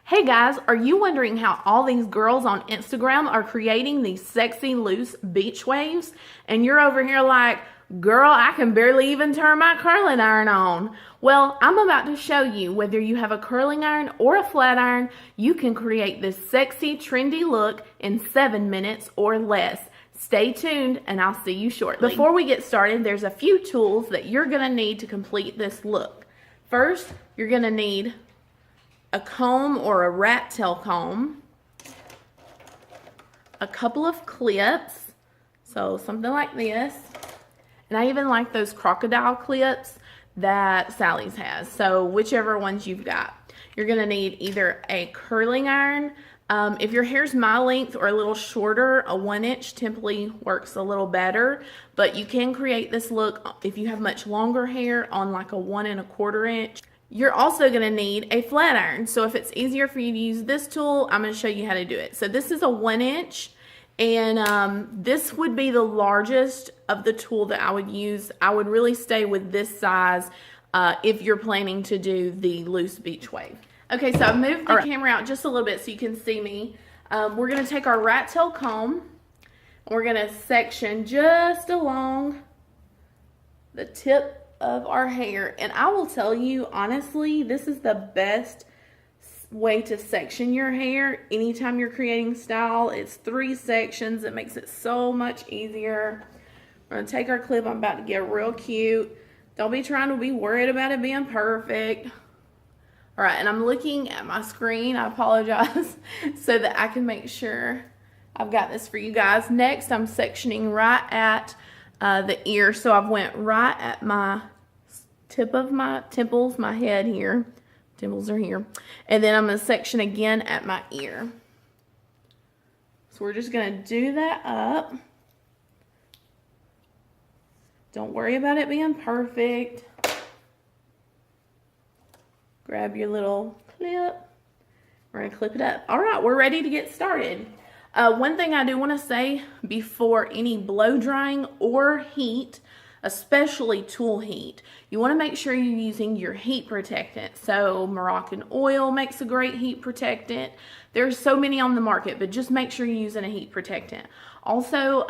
Hey guys, are you wondering how all these girls on Instagram are creating these sexy loose beach waves? And you're over here like, girl, I can barely even turn my curling iron on. Well, I'm about to show you whether you have a curling iron or a flat iron, you can create this sexy, trendy look in 7 minutes or less. Stay tuned and I'll see you shortly. Before we get started, there's a few tools that you're gonna need to complete this look. First, you're gonna need a comb or a rat tail comb, a couple of clips, so something like this, and I even like those crocodile clips that Sally's has, so whichever ones you've got. You're gonna need either a curling iron. If your hair's my length or a little shorter, a 1-inch typically works a little better, but you can create this look if you have much longer hair on like a 1 1/4 inch. You're also going to need a flat iron. So if it's easier for you to use this tool, I'm going to show you how to do it. So this is a 1-inch, and this would be the largest of the tool that I would use. I would really stay with this size if you're planning to do the loose beach wave. Okay, so I've moved the camera out just a little bit so you can see me. We're going to take our rat tail comb, and we're going to section just along the tip of our hair, and I will tell you honestly, this is the best way to section your hair anytime you're creating style. It's 3 sections. It makes it so much easier. We're gonna take our clip. I'm about to get real cute. Don't be trying to be worried about it being perfect. All right, and I'm looking at my screen, I apologize, so that I can make sure I've got this for you guys. Next, I'm sectioning right at the ear, so I've went right at my tip of my temples, my head here. Temples are here. And then I'm going to section again at my ear. So we're just going to do that up. Don't worry about it being perfect. Grab your little clip. We're going to clip it up. All right, we're ready to get started. One thing I do want to say before any blow drying or heat, especially tool heat, you want to make sure you're using your heat protectant. So Moroccan oil makes a great heat protectant. There's so many on the market, but just make sure you're using a heat protectant. Also,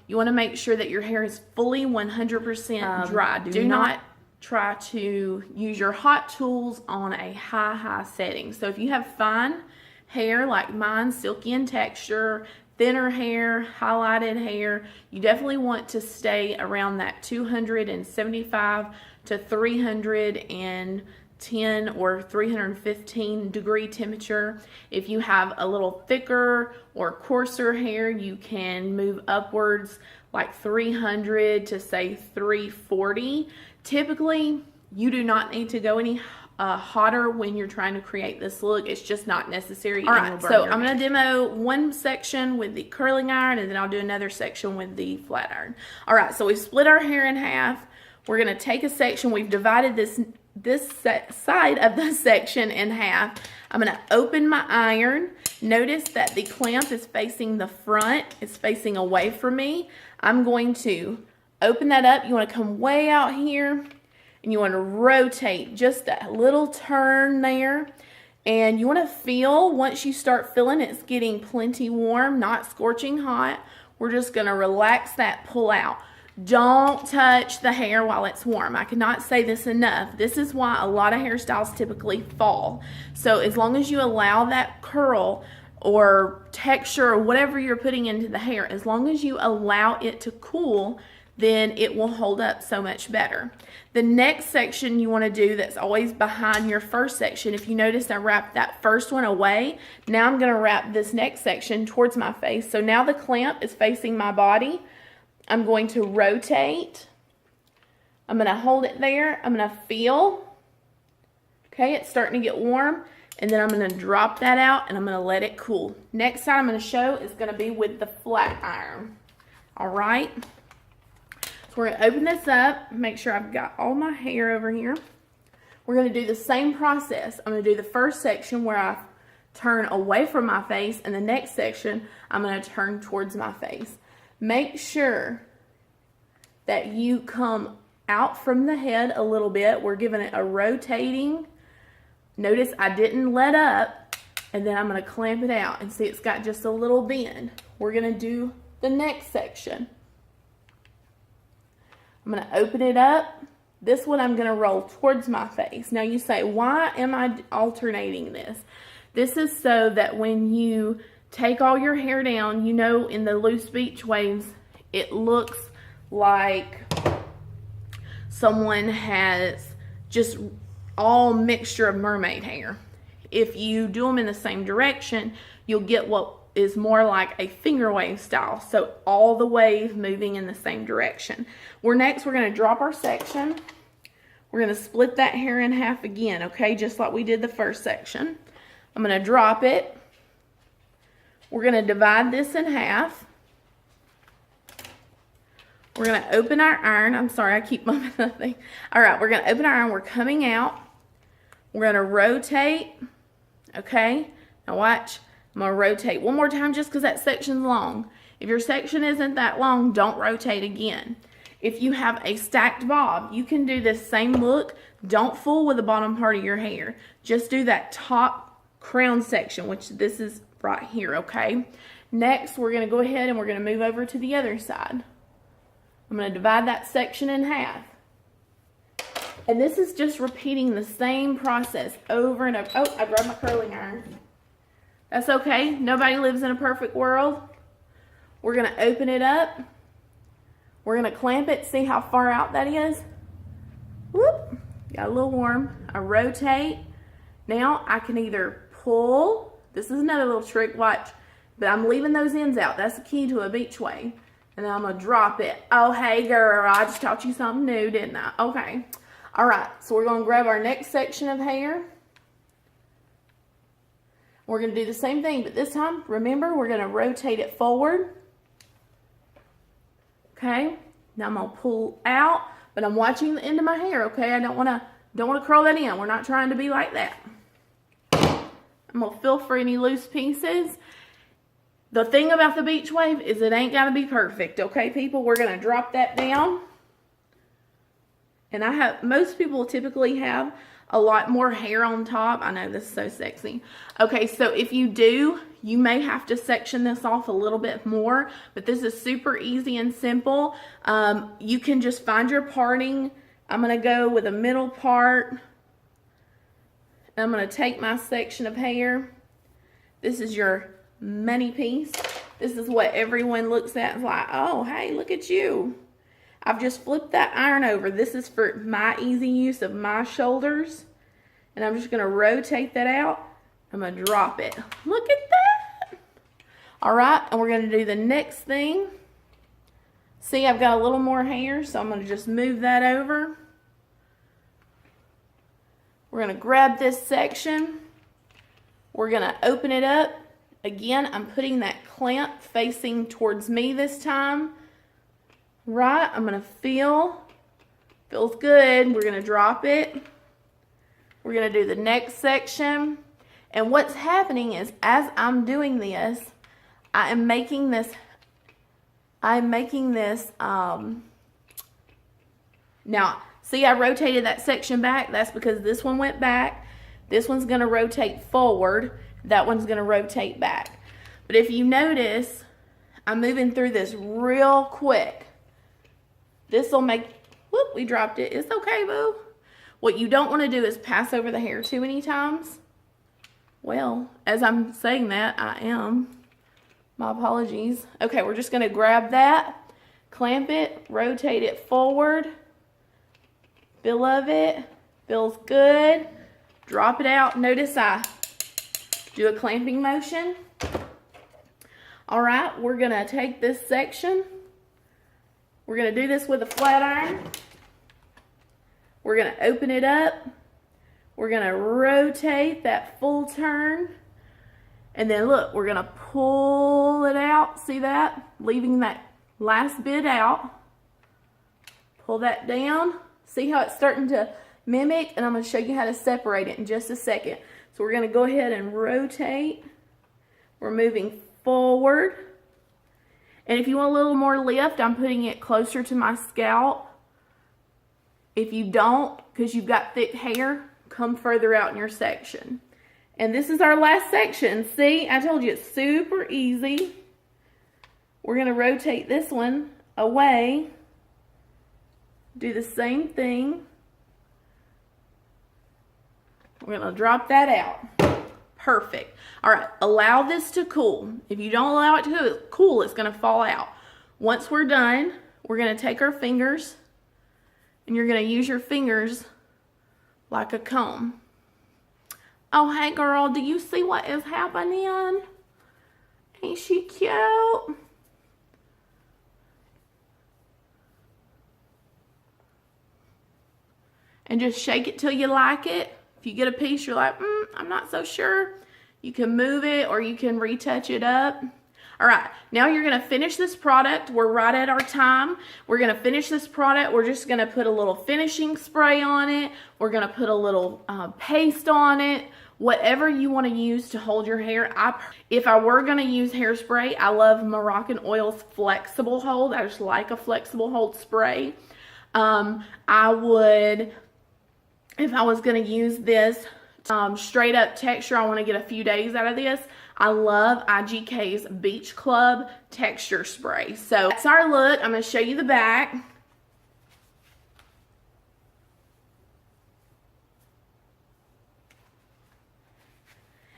you want to make sure that your hair is fully 100% dry. Do not try to use your hot tools on a high setting. So if you have fine hair like mine, silky in texture, thinner hair, highlighted hair, you definitely want to stay around that 275 to 310 or 315 degree temperature. If you have a little thicker or coarser hair, you can move upwards like 300 to say 340. Typically, you do not need to go any hotter when you're trying to create this look. It's just not necessary. All right, so I'm going to demo one section with the curling iron, and then I'll do another section with the flat iron. All right, so we've split our hair in half. We're going to take a section. We've divided this side of the section in half. I'm going to open my iron. Notice that the clamp is facing the front. It's facing away from me. I'm going to open that up. You want to come way out here, and you want to rotate just a little turn there. And you want to feel, once you start feeling it's getting plenty warm, not scorching hot, we're just going to relax that pull out. Don't touch the hair while it's warm. I cannot say this enough. This is why a lot of hairstyles typically fall. So as long as you allow that curl or texture or whatever you're putting into the hair, as long as you allow it to cool, then it will hold up so much better. The next section you want to do that's always behind your first section, if you notice I wrapped that first one away, now I'm going to wrap this next section towards my face. So now the clamp is facing my body. I'm going to rotate. I'm going to hold it there. I'm going to feel. Okay, it's starting to get warm. And then I'm going to drop that out and I'm going to let it cool. Next time I'm going to show is going to be with the flat iron. All right. So we're going to open this up, make sure I've got all my hair over here. We're going to do the same process. I'm going to do the first section where I turn away from my face, and the next section I'm going to turn towards my face. Make sure that you come out from the head a little bit. We're giving it a rotating. Notice I didn't let up. And then I'm going to clamp it out, and see it's got just a little bend. We're going to do the next section. I'm going to open it up. This one I'm going to roll towards my face. Now you say, why am I alternating this? This is so that when you take all your hair down, you know, in the loose beach waves, it looks like someone has just all mixture of mermaid hair. If you do them in the same direction, you'll get what is more like a finger wave style. So all the wave moving in the same direction. Next, we're going to drop our section. We're going to split that hair in half again, okay? Just like we did the first section. I'm going to drop it. We're going to divide this in half. We're going to open our iron. I'm sorry, I keep bumping that thing. All right, we're going to open our iron. We're coming out. We're going to rotate. Okay, now watch. I'm going to rotate one more time just because that section's long. If your section isn't that long, don't rotate again. If you have a stacked bob, you can do this same look. Don't fool with the bottom part of your hair. Just do that top crown section, which this is right here, okay? Next, we're going to go ahead and we're going to move over to the other side. I'm going to divide that section in half. And this is just repeating the same process over and over. Oh, I grabbed my curling iron. That's okay. Nobody lives in a perfect world. We're going to open it up. We're going to clamp it. See how far out that is? Whoop. Got a little warm. I rotate. Now I can either pull. This is another little trick. Watch. But I'm leaving those ends out. That's the key to a beach wave. And then I'm going to drop it. Oh, hey, girl. I just taught you something new, didn't I? Okay. All right, so we're going to grab our next section of hair. We're going to do the same thing, but this time, remember, we're going to rotate it forward. Okay, now I'm going to pull out, but I'm watching the end of my hair, okay? I don't want to curl that in. We're not trying to be like that. I'm going to feel for any loose pieces. The thing about the beach wave is it ain't got to be perfect, okay, people? We're going to drop that down. And most people typically have a lot more hair on top. I know this is so sexy. Okay, so if you do, you may have to section this off a little bit more, but this is super easy and simple. You can just find your parting. I'm going to go with a middle part. I'm going to take my section of hair. This is your money piece. This is what everyone looks at and is like, oh, hey, look at you. I've just flipped that iron over. This is for my easy use of my shoulders. And I'm just going to rotate that out. I'm going to drop it. Look at that. All right, and we're going to do the next thing. See, I've got a little more hair, so I'm going to just move that over. We're going to grab this section. We're going to open it up. Again, I'm putting that clamp facing towards me this time. Right, I'm going to feels good. We're going to drop it. We're going to do the next section. And what's happening is as I'm doing this, I am making this, now, see I rotated that section back. That's because this one went back. This one's going to rotate forward. That one's going to rotate back. But if you notice, I'm moving through this real quick. This will make, whoop, we dropped it. It's okay, boo. What you don't want to do is pass over the hair too many times. Well, as I'm saying that, I am. My apologies. Okay, we're just going to grab that, clamp it, rotate it forward. Feel of it. Feels good. Drop it out. Notice I do a clamping motion. All right, we're going to take this section. We're going to do this with a flat iron. We're going to open it up. We're going to rotate that full turn. And then look, we're going to pull it out. See that? Leaving that last bit out. Pull that down. See how it's starting to mimic? And I'm going to show you how to separate it in just a second. So we're going to go ahead and rotate. We're moving forward. And if you want a little more lift, I'm putting it closer to my scalp. If you don't, because you've got thick hair, come further out in your section. And this is our last section. See, I told you it's super easy. We're going to rotate this one away. Do the same thing. We're going to drop that out. Perfect. All right, allow this to cool. If you don't allow it to cool, it's going to fall out. Once we're done, we're going to take our fingers, and you're going to use your fingers like a comb. Oh, hey girl, do you see what is happening? Ain't she cute? And just shake it till you like it. If you get a piece you're like, I'm not so sure, you can move it or you can retouch it up. All right, now you're gonna finish this product. We're right at our time. We're gonna finish this product. We're just gonna put a little finishing spray on it. We're gonna put a little paste on it. Whatever you wanna use to hold your hair. If I were gonna use hairspray, I love Moroccan Oil's Flexible Hold. I just like a flexible hold spray. I would, if I was gonna use this straight up texture, I wanna get a few days out of this, I love IGK's Beach Club Texture Spray. So that's our look. I'm going to show you the back.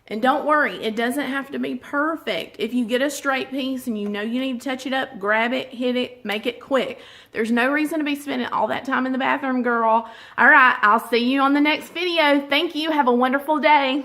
And don't worry, it doesn't have to be perfect. If you get a straight piece and you know you need to touch it up, grab it, hit it, make it quick. There's no reason to be spending all that time in the bathroom, girl. All right, I'll see you on the next video. Thank you. Have a wonderful day.